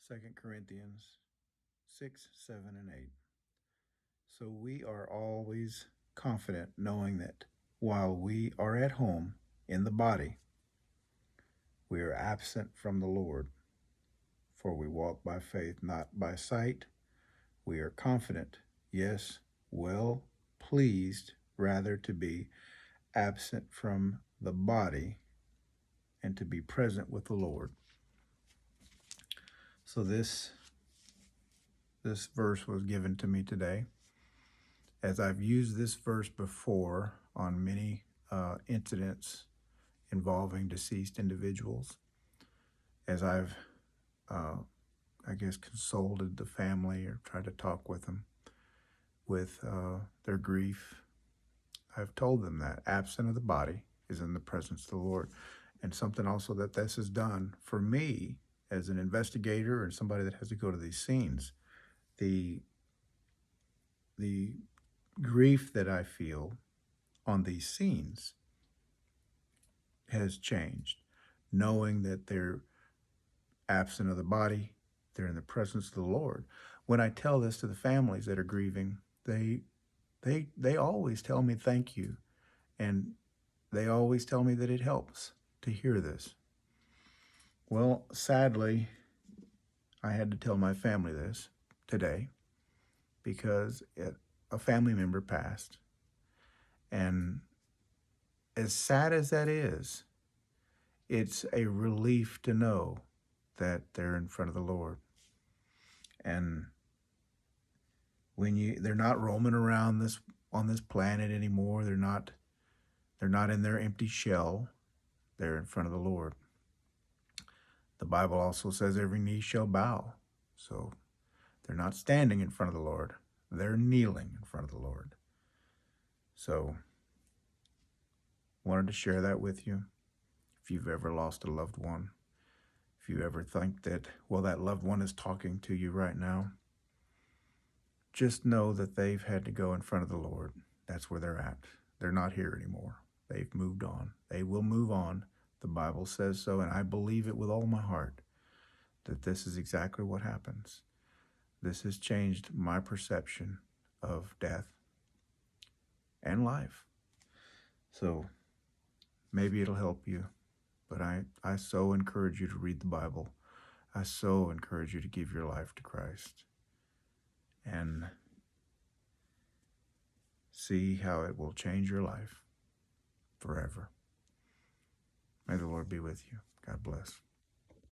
2 Corinthians 6, 7, and 8. So we are always confident knowing that while we are at home in the body, we are absent from the Lord. For we walk by faith, not by sight. We are confident, yes, well pleased, rather to be absent from the body and to be present with the Lord. So this verse was given to me today. As I've used this verse before on many incidents involving deceased individuals, as I've, consulted the family or tried to talk with them with their grief, I've told them that absent of the body is in the presence of the Lord. And something also that this has done for me as an investigator and somebody that has to go to these scenes, the grief that I feel on these scenes has changed, knowing that they're absent of the body, they're in the presence of the Lord. When I tell this to the families that are grieving, they always tell me thank you, and they always tell me that it helps to hear this. Well, sadly, I had to tell my family this today because a family member passed. And as sad as that is, it's a relief to know that they're in front of the Lord. And when they're not roaming around on this planet anymore, they're not in their empty shell. They're in front of the Lord. The Bible also says every knee shall bow. So they're not standing in front of the Lord. They're kneeling in front of the Lord. So wanted to share that with you. If you've ever lost a loved one, if you ever think that, well, that loved one is talking to you right now, just know that they've had to go in front of the Lord. That's where they're at. They're not here anymore. They've moved on. They will move on. The Bible says so, and I believe it with all my heart that this is exactly what happens. This has changed my perception of death and life. So maybe it'll help you, but I so encourage you to read the Bible. I so encourage you to give your life to Christ and see how it will change your life forever. May the Lord be with you. God bless.